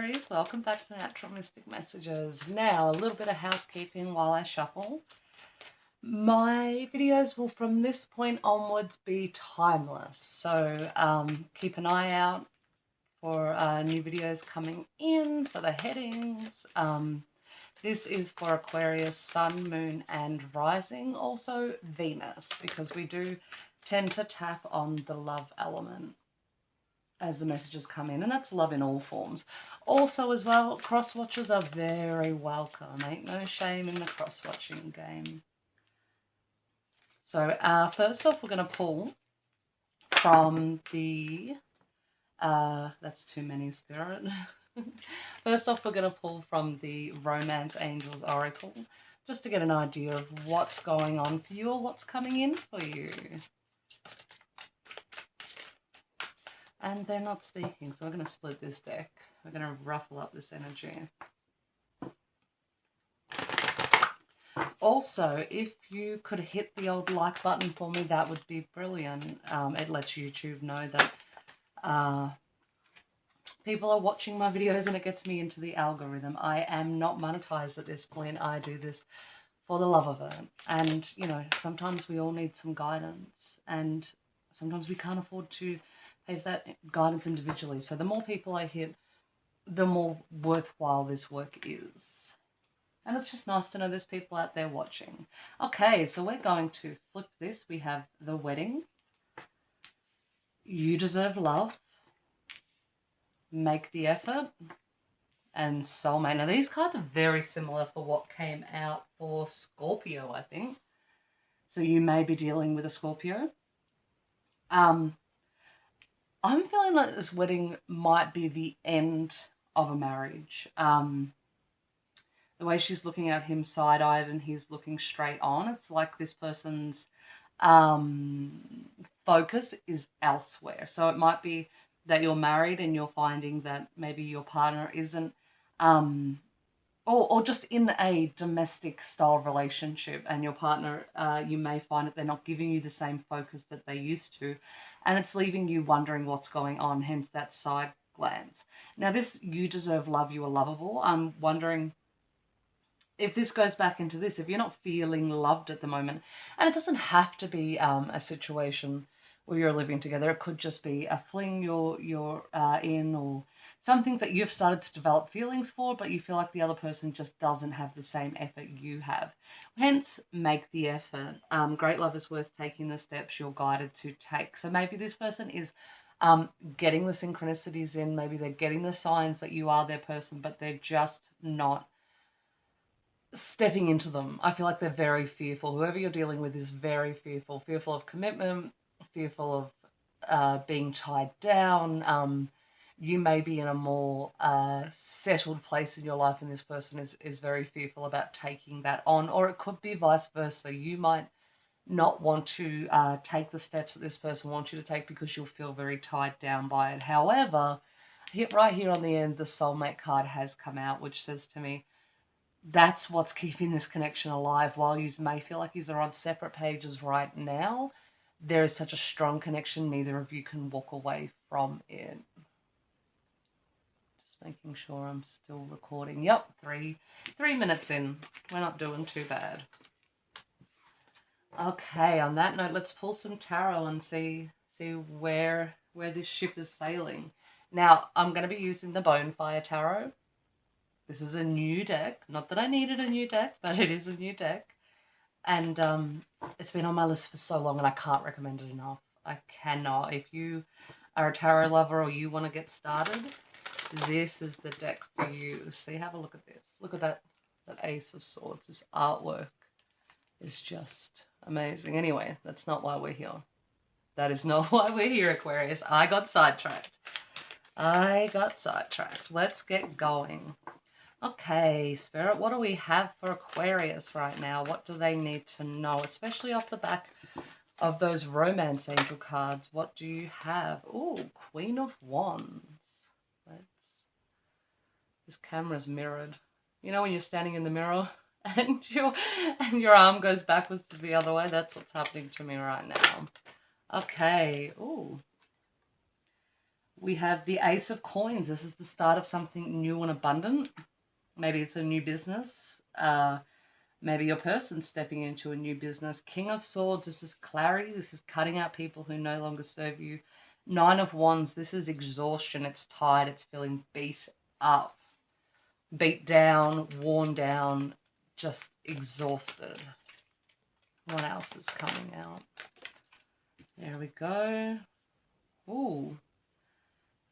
Aquarius, welcome back to Natural Mystic Messages. Now, a little bit of housekeeping while I shuffle. My videos will from this point onwards be timeless, so keep an eye out for new videos coming in for the headings. This is for Aquarius, Sun, Moon and Rising, also Venus, because we do tend to tap on the love element as the messages come in, and that's love in all forms. Also as well, cross watchers are very welcome. Ain't no shame in the cross watching game. So first off, we're going to pull from the that's too many, Spirit. First off, we're going to pull from the Romance Angels Oracle, just to get an idea of what's going on for you or what's coming in for you. And they're not speaking, so we're going to split this deck. We're going to ruffle up this energy. Also, if you could hit the old like button for me, that would be brilliant. It lets YouTube know that people are watching my videos and it gets me into the algorithm. I am not monetized at this point. I do this for the love of it. And, you know, sometimes we all need some guidance. And sometimes we can't afford to pay for that guidance individually. So the more people I hit, the more worthwhile this work is. And it's just nice to know there's people out there watching. Okay, so we're going to flip this. We have the Wedding. You Deserve Love. Make the Effort. And Soulmate. Now these cards are very similar for what came out for Scorpio, I think. So you may be dealing with a Scorpio. I'm feeling like this wedding might be the end of a marriage. The way she's looking at him side-eyed and he's looking straight on, it's like this person's focus is elsewhere. So it might be that you're married and you're finding that maybe your partner isn't, or just in a domestic style relationship, and your partner, you may find that they're not giving you the same focus that they used to, and it's leaving you wondering what's going on, hence that side glance. Now this You Deserve Love, You Are Lovable, I'm wondering if this goes back into this, if you're not feeling loved at the moment, and it doesn't have to be a situation where you're living together, it could just be a fling you're in, or something that you've started to develop feelings for, but you feel like the other person just doesn't have the same effort you have. Hence, make the effort. Great love is worth taking the steps you're guided to take. So maybe this person is getting the synchronicities in, maybe they're getting the signs that you are their person, but they're just not stepping into them. I feel like they're very fearful. Whoever you're dealing with is very fearful. Fearful of commitment, fearful of being tied down. You may be in a more settled place in your life and this person is very fearful about taking that on. Or it could be vice versa. You might not want to take the steps that this person wants you to take because you'll feel very tied down by it. However, right here on the end, the Soulmate card has come out, which says to me, that's what's keeping this connection alive. While you may feel like you are on separate pages right now, there is such a strong connection, neither of you can walk away from it. Just making sure I'm still recording. Yep, three minutes in. We're not doing too bad. Okay, on that note, let's pull some tarot and see where this ship is sailing. Now, I'm going to be using the Bonefire Tarot. This is a new deck. Not that I needed a new deck, but it is a new deck. And it's been on my list for so long and I can't recommend it enough. I cannot. If you are a tarot lover or you want to get started, this is the deck for you. See, have a look at this. Look at that Ace of Swords. This artwork is just amazing. Anyway, that's not why we're here. That is not why we're here, Aquarius. I got sidetracked. Let's get going. Okay, Spirit, what do we have for Aquarius right now? What do they need to know, especially off the back of those Romance Angel cards? What do you have? Oh, Queen of Wands. This camera's mirrored. You know when you're standing in the mirror and your arm goes backwards to the other way? That's what's happening to me right now. Okay, ooh. We have the Ace of Coins. This is the start of something new and abundant. Maybe it's a new business. Maybe your person stepping into a new business. King of Swords, this is clarity. This is cutting out people who no longer serve you. Nine of Wands, this is exhaustion. It's tired. It's feeling beat up, beat down, worn down, just exhausted. What else is coming out? There we go. Ooh.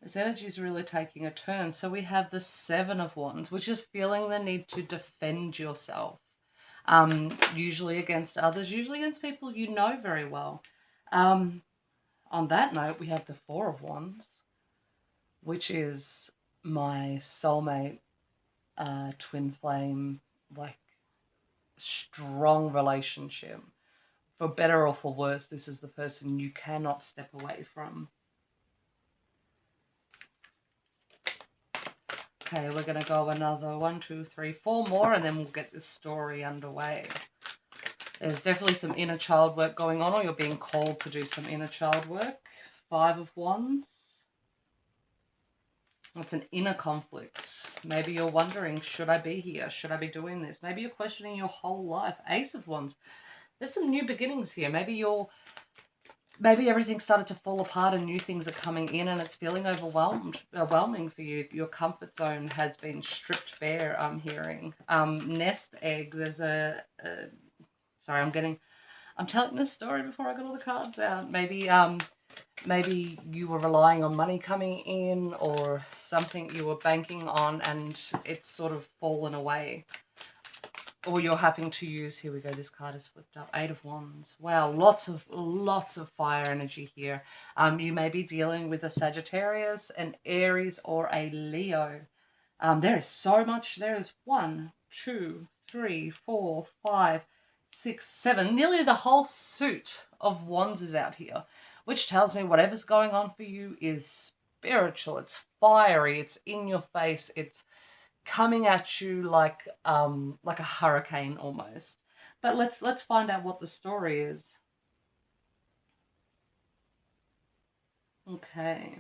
This energy is really taking a turn. So we have the Seven of Wands, which is feeling the need to defend yourself. Usually against others, usually against people you know very well. On that note, we have the Four of Wands, which is my soulmate, twin flame, like strong relationship. For better or for worse, this is the person you cannot step away from. Okay, we're going to go another 1, 2, 3, 4 more, and then we'll get this story underway. There's definitely some inner child work going on, or you're being called to do some inner child work. Five of Wands. It's an inner conflict. Maybe you're wondering, should I be here? Should I be doing this? Maybe you're questioning your whole life. Ace of Wands. There's some new beginnings here. Maybe everything started to fall apart and new things are coming in and it's feeling overwhelming for you. Your comfort zone has been stripped bare, I'm hearing. Nest egg. There's sorry, I'm telling this story before I got all the cards out. Maybe you were relying on money coming in or something you were banking on and it's sort of fallen away. Or you're having to use, here we go, this card is flipped up, Eight of Wands. Wow, lots of fire energy here. You may be dealing with a Sagittarius, an Aries, or a Leo. There is so much. There is 1, 2, 3, 4, 5, 6, 7. Nearly the whole suit of Wands is out here, which tells me whatever's going on for you is spiritual. It's fiery. It's in your face. It's coming at you like a hurricane almost. But let's find out what the story is. Okay.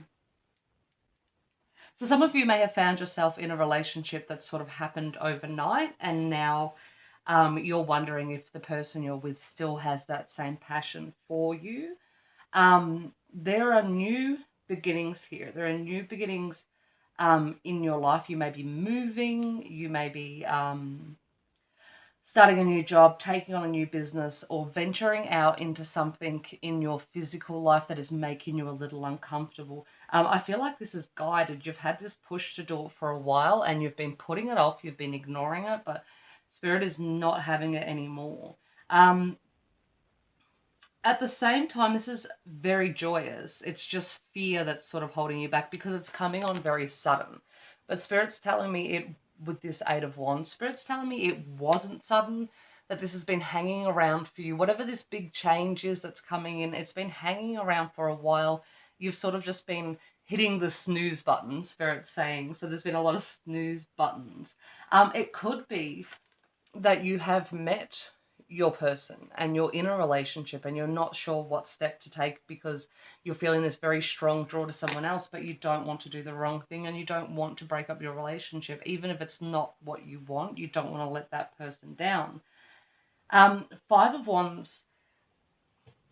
So some of you may have found yourself in a relationship that sort of happened overnight, and now you're wondering if the person you're with still has that same passion for you. There are new beginnings here. There are new beginnings in your life. You may be moving, you may be starting a new job, taking on a new business, or venturing out into something in your physical life that is making you a little uncomfortable. I feel like this is guided. You've had this push to do it for a while and you've been putting it off, you've been ignoring it, but Spirit is not having it anymore. At the same time, this is very joyous. It's just fear that's sort of holding you back because it's coming on very sudden. But Spirit's telling me it, with this Eight of Wands, Spirit's telling me it wasn't sudden, that this has been hanging around for you. Whatever this big change is that's coming in, it's been hanging around for a while. You've sort of just been hitting the snooze button, Spirit's saying. So there's been a lot of snooze buttons. It could be that you have met your person and you're in a relationship and you're not sure what step to take because you're feeling this very strong draw to someone else, but you don't want to do the wrong thing and you don't want to break up your relationship. Even if it's not what you want, you don't want to let that person down. Five of Wands,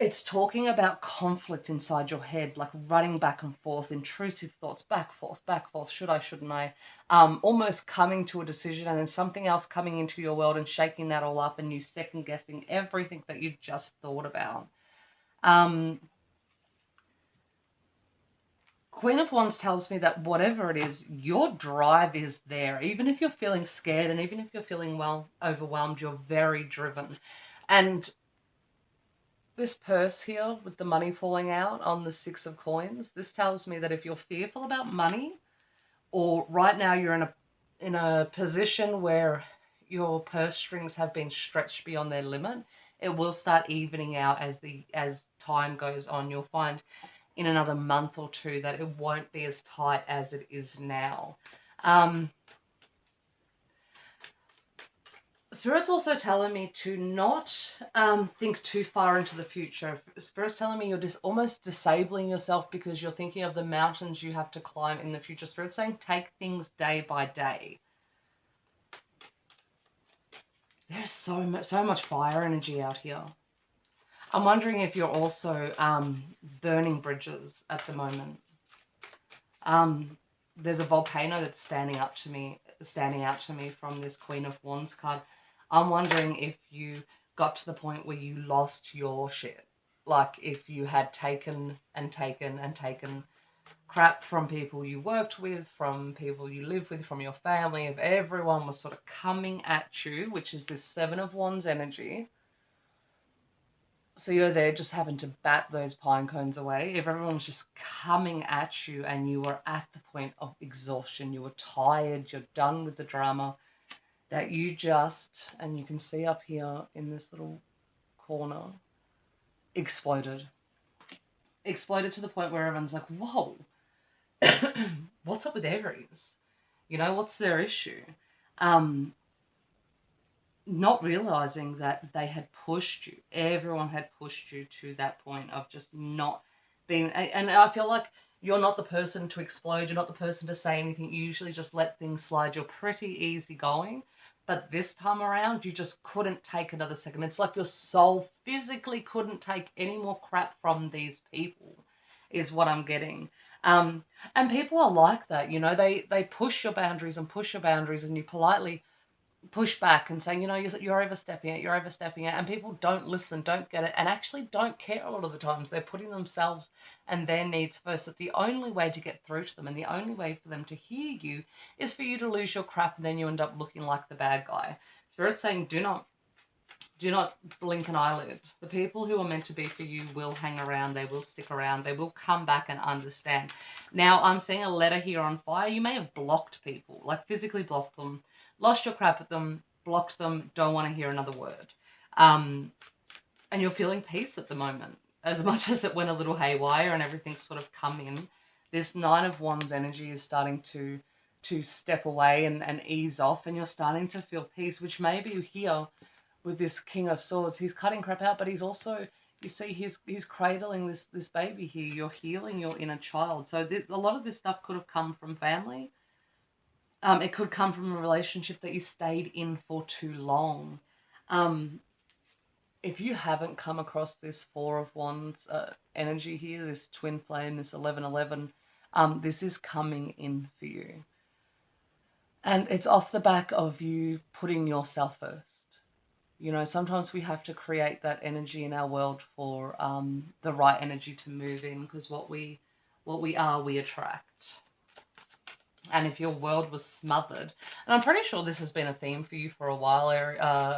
it's talking about conflict inside your head, like running back and forth, intrusive thoughts, back, forth, should I, shouldn't I? Almost coming to a decision and then something else coming into your world and shaking that all up and you second guessing everything that you've just thought about. Queen of Wands tells me that whatever it is, your drive is there. Even if you're feeling scared and even if you're feeling overwhelmed, you're very driven. And this purse here with the money falling out on the Six of Coins, this tells me that if you're fearful about money, or right now you're in a position where your purse strings have been stretched beyond their limit, it will start evening out as time goes on. You'll find in another month or two that it won't be as tight as it is now. Spirit's also telling me to not think too far into the future. Spirit's telling me you're just almost disabling yourself because you're thinking of the mountains you have to climb in the future. Spirit's saying take things day by day. There's so much fire energy out here. I'm wondering if you're also burning bridges at the moment. There's a volcano that's standing out to me from this Queen of Wands card. I'm wondering if you got to the point where you lost your shit. Like if you had taken and taken and taken crap from people you worked with, from people you live with, from your family, if everyone was sort of coming at you, which is this Seven of Wands energy. So you're there just having to bat those pine cones away. If everyone's just coming at you and you were at the point of exhaustion, you were tired, you're done with the drama, that you just, and you can see up here in this little corner, exploded. Exploded to the point where everyone's like, whoa, what's up with Aries? You know, what's their issue? Not realizing that they had pushed you. Everyone had pushed you to that point of just not being. And I feel like you're not the person to explode. You're not the person to say anything. You usually just let things slide. You're pretty easygoing. But this time around, you just couldn't take another second. It's like your soul physically couldn't take any more crap from these people, is what I'm getting. And people are like that, you know, they push your boundaries and push your boundaries, and you politely push back and say, you know, you're overstepping it, you're overstepping it, and people don't listen, don't get it, and actually don't care a lot of the times. They're putting themselves and their needs first. That the only way to get through to them and the only way for them to hear you is for you to lose your crap, and then you end up looking like the bad guy. Spirit's saying, do not blink an eyelid. The people who are meant to be for you will hang around, they will stick around, they will come back and understand. Now, I'm seeing a letter here on fire. You may have blocked people, like physically blocked them, lost your crap at them, blocked them, don't want to hear another word. And you're feeling peace at the moment. As much as it went a little haywire and everything's sort of come in, this Nine of Wands energy is starting to step away and ease off, and you're starting to feel peace, which maybe here with this King of Swords, he's cutting crap out, but he's also, you see, he's cradling this baby here. You're healing your inner child. So a lot of this stuff could have come from family. It could come from a relationship that you stayed in for too long. If you haven't come across this Four of Wands energy here, this twin flame, this 1111, this is coming in for you. And it's off the back of you putting yourself first. You know, sometimes we have to create that energy in our world for the right energy to move in, because what we are, we attract. And if your world was smothered, and I'm pretty sure this has been a theme for you for a while,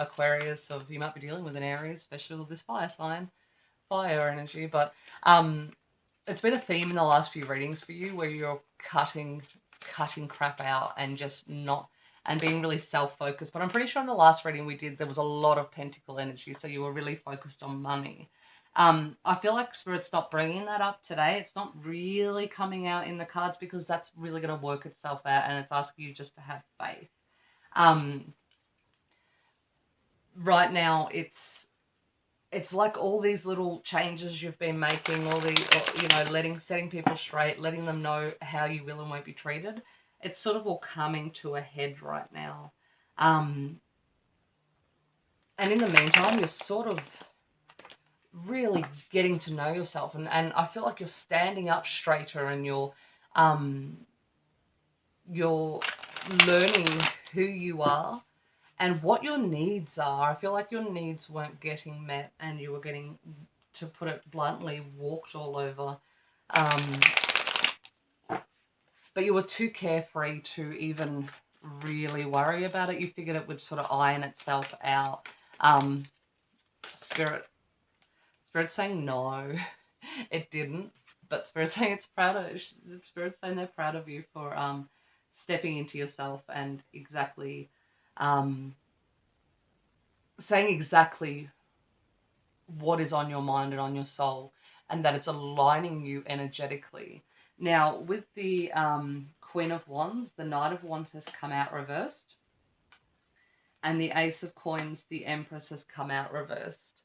Aquarius, so you might be dealing with an Aries, especially with this fire sign, fire energy, but it's been a theme in the last few readings for you where you're cutting crap out and just not, and being really self-focused. But I'm pretty sure in the last reading we did, there was a lot of pentacle energy, so you were really focused on money. I feel like Spirit's not bringing that up today. It's not really coming out in the cards because that's really going to work itself out, and it's asking you just to have faith. Right now, it's like all these little changes you've been making, all the, you know, setting people straight, letting them know how you will and won't be treated. It's sort of all coming to a head right now. And in the meantime, you're sort of really getting to know yourself, and I feel like you're standing up straighter, and you're learning who you are and what your needs are. I feel like your needs weren't getting met, and you were getting, to put it bluntly, walked all over. But you were too carefree to even really worry about it. You figured it would sort of iron itself out. Spirit's saying no, it didn't. But Spirit's saying Spirit's saying they're proud of you for stepping into yourself and exactly saying exactly what is on your mind and on your soul, and that it's aligning you energetically. Now, with the Queen of Wands, the Knight of Wands has come out reversed. and the Ace of Coins, the Empress, has come out reversed.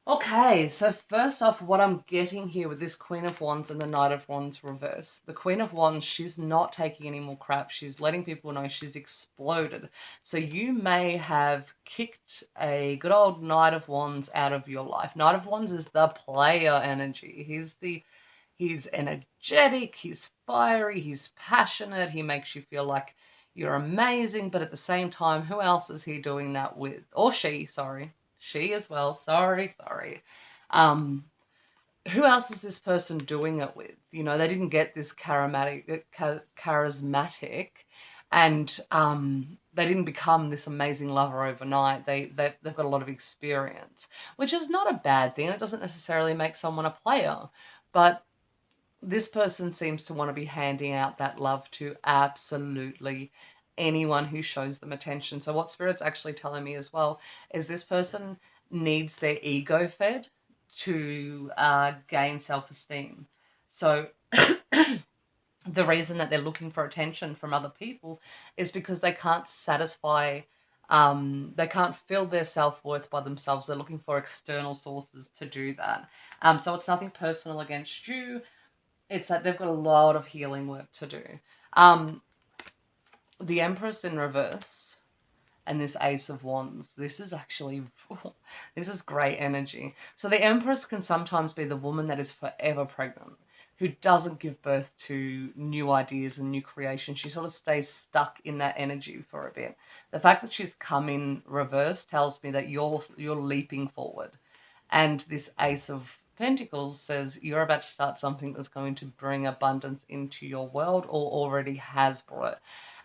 Okay, so first off, what I'm getting here with this Queen of Wands and the Knight of Wands reverse. The Queen of Wands, she's not taking any more crap. She's letting people know she's exploded. So you may have kicked a good old Knight of Wands out of your life. Knight of Wands is the player energy. He's energetic, he's fiery, he's passionate, he makes you feel like you're amazing, but at the same time, who else is he doing that with? Or she, sorry. She as well. Sorry. Who else is this person doing it with? You know, they didn't get this charismatic, and they didn't become this amazing lover overnight. They've got a lot of experience, which is not a bad thing. It doesn't necessarily make someone a player, but this person seems to want to be handing out that love to absolutely anyone who shows them attention. So what Spirit's actually telling me as well is this person needs their ego fed to gain self-esteem. So the reason that they're looking for attention from other people is because they can't satisfy, they can't fill their self-worth by themselves. They're looking for external sources to do that. So it's nothing personal against you. It's that they've got a lot of healing work to do. The Empress in reverse and this Ace of Wands, this is actually, this is great energy. So the Empress can sometimes be the woman that is forever pregnant, who doesn't give birth to new ideas and new creation. She sort of stays stuck in that energy for a bit. The fact that she's come in reverse tells me that you're leaping forward. And this Ace of Pentacles says you're about to start something that's going to bring abundance into your world, or already has brought it.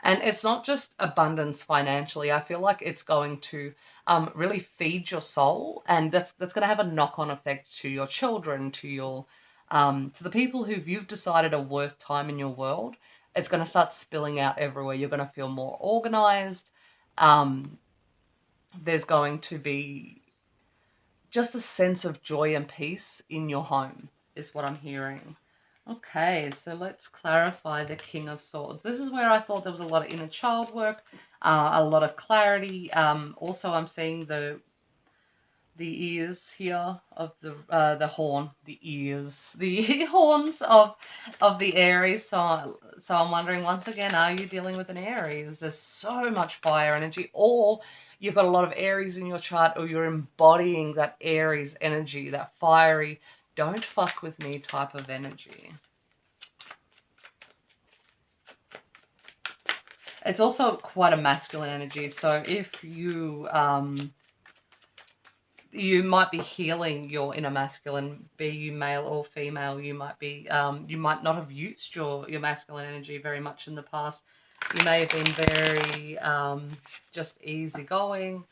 And it's not just abundance financially. I feel like it's going to really feed your soul, and that's going to have a knock-on effect to your children, to your to the people who you've decided are worth time in your world. It's going to start spilling out everywhere. You're going to feel more organized. There's going to be just a sense of joy and peace in your home is what I'm hearing. Okay, so let's clarify the King of Swords. This is where I thought there was a lot of inner child work, a lot of clarity. Also, I'm seeing the ears here of the horn, the ears, the horns of the Aries. So I'm wondering once again, are you dealing with an Aries? There's so much fire energy, or you've got a lot of Aries in your chart, or you're embodying that Aries energy, that fiery, don't fuck with me type of energy. It's also quite a masculine energy. So if you you might be healing your inner masculine, be you male or female. You might be you might not have used your masculine energy very much in the past. You may have been very just easygoing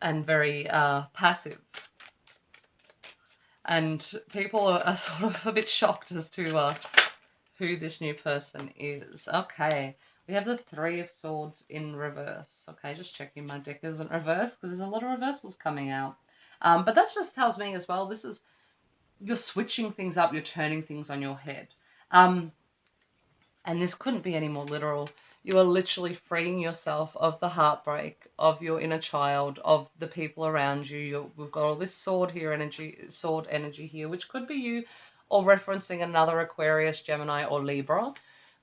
and very passive, and people are sort of a bit shocked as to who this new person is. Okay, we have the Three of Swords in reverse. Okay, just checking my deck isn't reversed because there's a lot of reversals coming out. But that just tells me as well, this is, you're switching things up, you're turning things on your head. And this couldn't be any more literal. You are literally freeing yourself of the heartbreak, of your inner child, of the people around you. We've got all this sword energy here, which could be you, or referencing another Aquarius, Gemini, or Libra.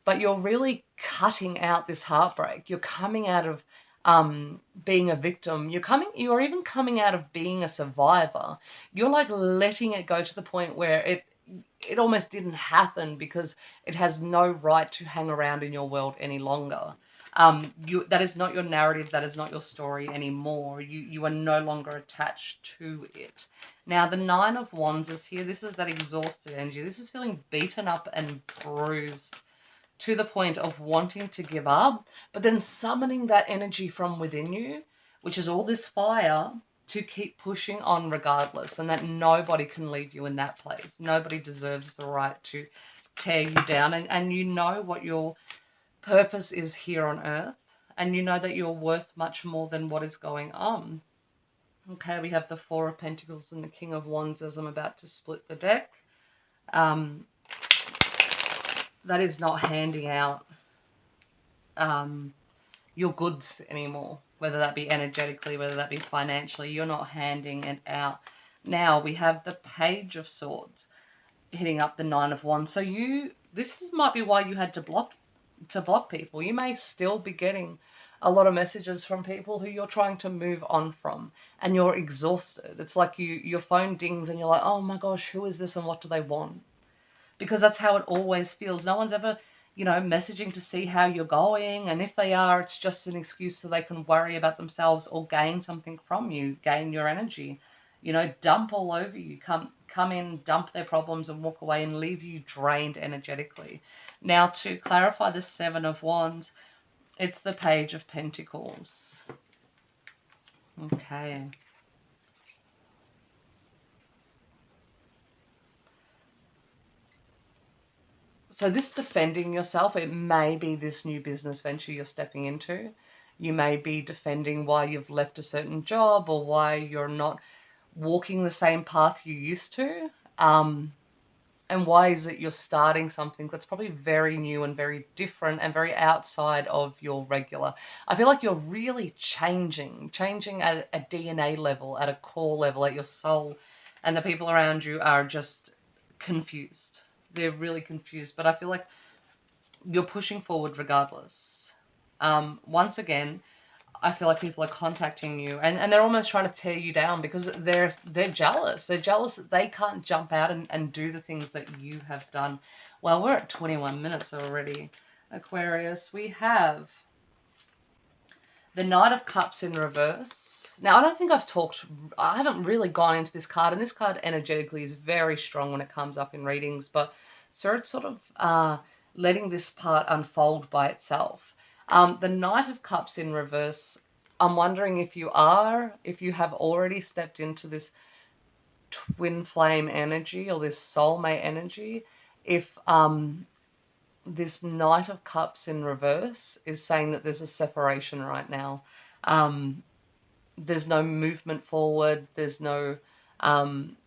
But you're really cutting out this heartbreak. You're coming out of being a victim. You're even coming out of being a survivor. You're like letting it go to the point where it almost didn't happen, because it has no right to hang around in your world any longer. That is not your narrative. That is not your story anymore. You are no longer attached to it. Now, the Nine of Wands is here. This is that exhausted energy. This is feeling beaten up and bruised to the point of wanting to give up, but then summoning that energy from within you, which is all this fire, to keep pushing on regardless, and that nobody can leave you in that place. Nobody deserves the right to tear you down, and you know what your purpose is here on earth, and you know that you're worth much more than what is going on. Okay, we have the Four of Pentacles and the King of Wands as I'm about to split the deck. That is not handing out your goods anymore. whether that be energetically, whether that be financially. You're not handing it out. Now we have the Page of Swords hitting up the Nine of Wands. So might be why you had to block people. You may still be getting a lot of messages from people who you're trying to move on from, and you're exhausted. It's like your phone dings and you're like, oh my gosh, who is this and what do they want? Because that's how it always feels. No one's ever, messaging to see how you're going, and if they are, it's just an excuse so they can worry about themselves or gain something from you, gain your energy, dump all over you, come in, dump their problems and walk away and leave you drained energetically. Now, to clarify the Seven of Wands, it's the Page of Pentacles. Okay. So this defending yourself, it may be this new business venture you're stepping into. You may be defending why you've left a certain job or why you're not walking the same path you used to. And why is it you're starting something that's probably very new and very different and very outside of your regular. I feel like you're really changing at a DNA level, at a core level, at your soul. And the people around you are just confused. They're really confused, but I feel like you're pushing forward regardless. Once again, I feel like people are contacting you and they're almost trying to tear you down because they're jealous. They're jealous that they can't jump out and do the things that you have done. Well, we're at 21 minutes already, Aquarius. We have the Knight of Cups in reverse. Now, I don't think I haven't really gone into this card, and this card energetically is very strong when it comes up in readings, but Spirit's sort of letting this part unfold by itself. The Knight of Cups in reverse, I'm wondering if you have already stepped into this twin flame energy or this soulmate energy, if this Knight of Cups in reverse is saying that there's a separation right now. There's no movement forward. There's no,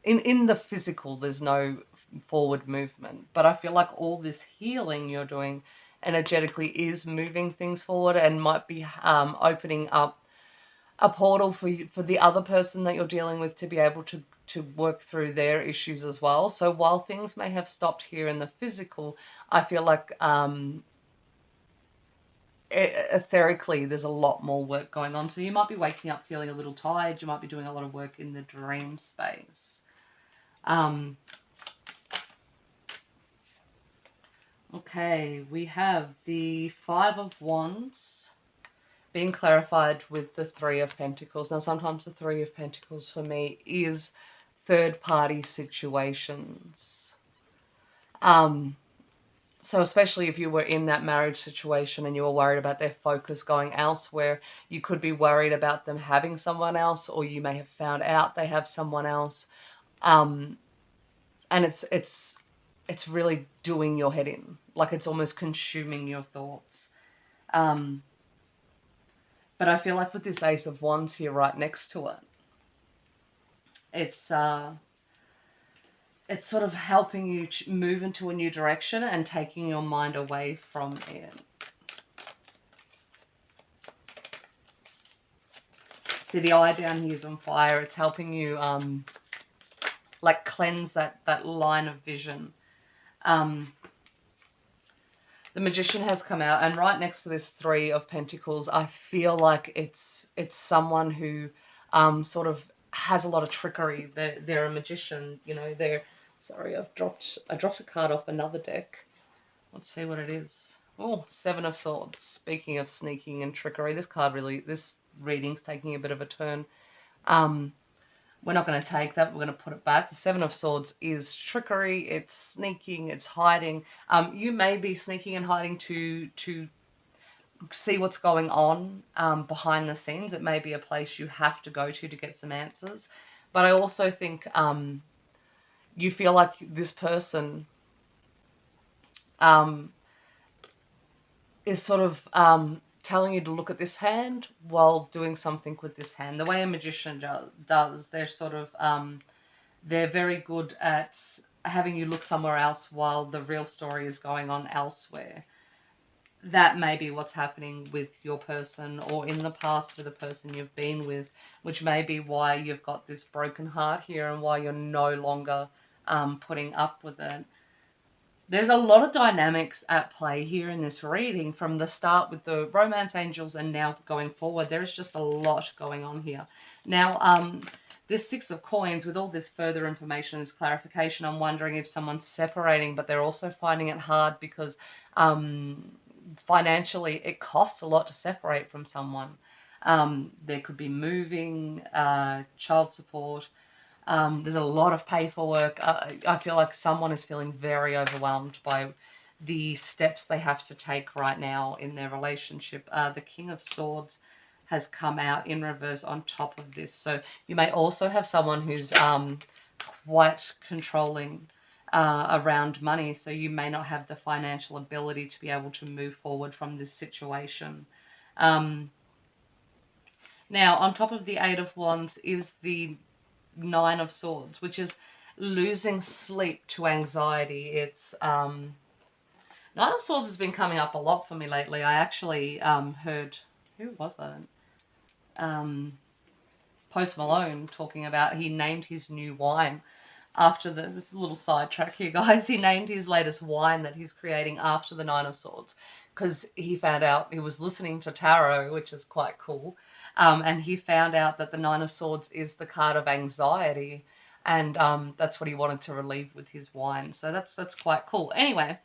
in the physical, there's no forward movement. But I feel like all this healing you're doing energetically is moving things forward and might be opening up a portal for the other person that you're dealing with to be able to work through their issues as well. So while things may have stopped here in the physical, I feel like etherically there's a lot more work going on. So you might be waking up feeling a little tired. You might be doing a lot of work in the dream space. Okay, we have the Five of Wands being clarified with the Three of Pentacles. Now, sometimes the Three of Pentacles for me is third-party situations. So especially if you were in that marriage situation and you were worried about their focus going elsewhere, you could be worried about them having someone else, or you may have found out they have someone else. And it's really doing your head in. Like it's almost consuming your thoughts. But I feel like with this Ace of Wands here right next to it, it's sort of helping you move into a new direction and taking your mind away from it. See, the eye down here is on fire. It's helping you like cleanse that line of vision. The Magician has come out, and right next to this Three of Pentacles, I feel like it's someone who sort of has a lot of trickery. They're a magician, you know. Sorry, I dropped a card off another deck. Let's see what it is. Oh, Seven of Swords. Speaking of sneaking and trickery, this reading's taking a bit of a turn. We're not going to take that. We're going to put it back. The Seven of Swords is trickery. It's sneaking. It's hiding. You may be sneaking and hiding to see what's going on behind the scenes. It may be a place you have to go to get some answers. But I also think you feel like this person is sort of telling you to look at this hand while doing something with this hand. The way a magician does, they're sort of, they're very good at having you look somewhere else while the real story is going on elsewhere. that may be what's happening with your person, or in the past with the person you've been with, which may be why you've got this broken heart here and why you're no longer putting up with it. There's a lot of dynamics at play here in this reading, from the start with the romance angels and now going forward. There's just a lot going on here. Now, this Six of Coins, with all this further information, this clarification, I'm wondering if someone's separating, but they're also finding it hard because financially it costs a lot to separate from someone. There could be moving, child support. There's a lot of paperwork. I feel like someone is feeling very overwhelmed by the steps they have to take right now in their relationship. The King of Swords has come out in reverse on top of this. So you may also have someone who's quite controlling around money. So you may not have the financial ability to be able to move forward from this situation. Now, on top of the Eight of Wands is the Nine of Swords, which is losing sleep to anxiety. It's Nine of Swords has been coming up a lot for me lately. I actually heard, who was that? Post Malone talking about, he named his new wine after this is a little sidetrack here, guys. He named his latest wine that he's creating after the Nine of Swords, because he found out, he was listening to tarot, which is quite cool, and he found out that the Nine of Swords is the card of anxiety, and that's what he wanted to relieve with his wine. So that's quite cool. Anyway,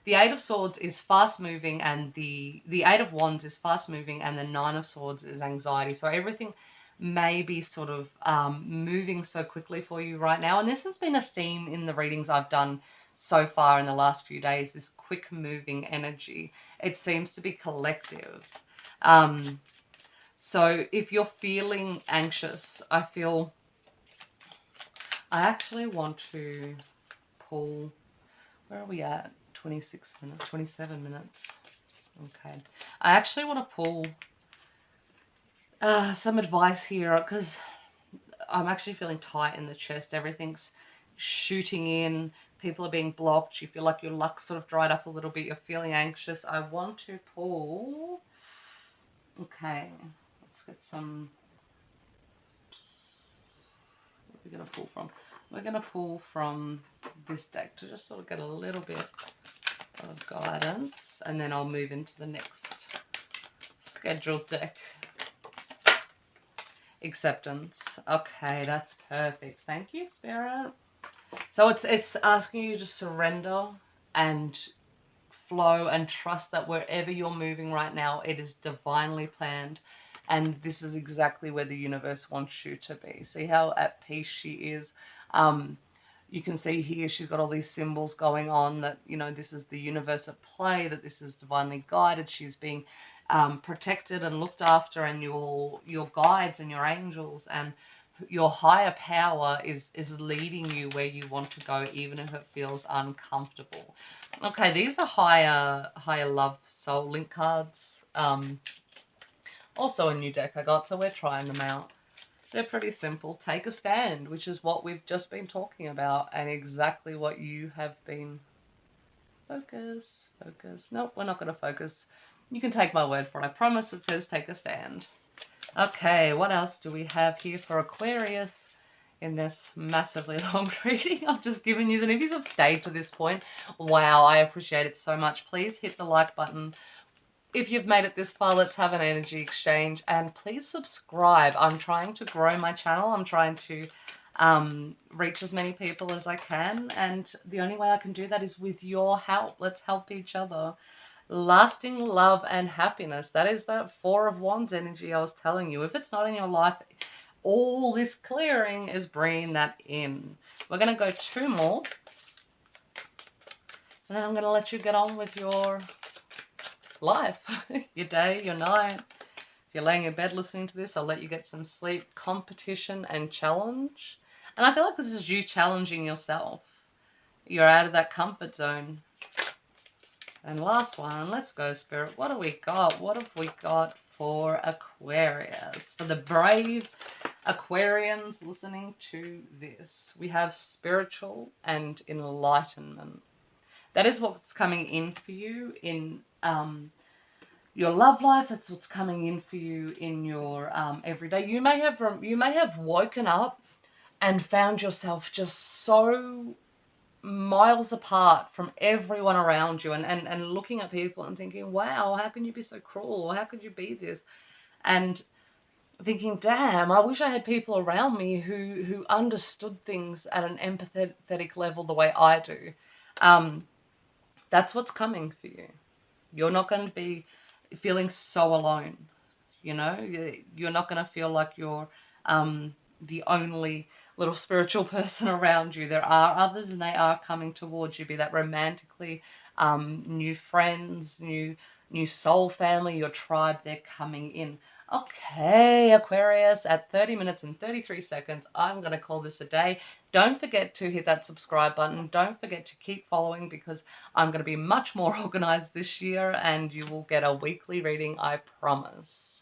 the Eight of Swords is fast moving, and the Eight of Wands is fast moving, and the Nine of Swords is anxiety. So everything may be sort of moving so quickly for you right now. And this has been a theme in the readings I've done so far in the last few days, this quick moving energy. It seems to be collective. So if you're feeling anxious, I actually want to pull, where are we at? 26 minutes, 27 minutes. Okay. I actually want to pull some advice here, because I'm actually feeling tight in the chest. Everything's shooting in. People are being blocked. You feel like your luck sort of dried up a little bit. You're feeling anxious. I want to pull. Okay. Let's get some. What are we going to pull from? We're going to pull from this deck to just sort of get a little bit of guidance. And then I'll move into the next scheduled deck. Acceptance. Okay, that's perfect. Thank you, Spirit. So it's asking you to surrender and flow and trust that wherever you're moving right now, it is divinely planned, and this is exactly where the universe wants you to be. See how at peace she is. You can see here she's got all these symbols going on that, you know, this is the universe at play, that this is divinely guided. She's being protected and looked after, and your guides and your angels and your higher power is leading you where you want to go, even if it feels uncomfortable. Okay, these are higher love soul link cards. Also a new deck I got, so we're trying them out. They're pretty simple. Take a stand, which is what we've just been talking about, and exactly what you have been. Focus. Nope, we're not going to focus. You can take my word for it. I promise it says take a stand. Okay, what else do we have here for Aquarius in this massively long reading I've just given you? And if you've stayed to this point, wow, I appreciate it so much. Please hit the like button. If you've made it this far, let's have an energy exchange. And please subscribe. I'm trying to grow my channel. I'm trying to reach as many people as I can. And the only way I can do that is with your help. Let's help each other. Lasting love and happiness. That is that Four of Wands energy I was telling you. If it's not in your life, all this clearing is bringing that in. We're going to go two more. And then I'm going to let you get on with your life, your day, your night. If you're laying in bed listening to this, I'll let you get some sleep. Competition and challenge. And I feel like this is you challenging yourself. You're out of that comfort zone. And last one, let's go, Spirit. What do we got? What have we got for Aquarius? For the brave Aquarians listening to this, we have spiritual and enlightenment. That is what's coming in for you in your love life. That's what's coming in for you in your everyday. You may have woken up and found yourself just so miles apart from everyone around you, and looking at people and thinking, wow, how can you be so cruel? How could you be this? And thinking, damn, I wish I had people around me who understood things at an empathetic level the way I do. That's what's coming for you. You're not going to be feeling so alone. You know, you're not going to feel like you're the only little spiritual person around you. There are others, and they are coming towards you, be that romantically, new friends, new soul family, your tribe. They're coming in. Okay, Aquarius, at 30 minutes and 33 seconds, I'm going to call this a day. Don't forget to hit that subscribe button. Don't forget to keep following, because I'm going to be much more organized this year, and you will get a weekly reading, I promise.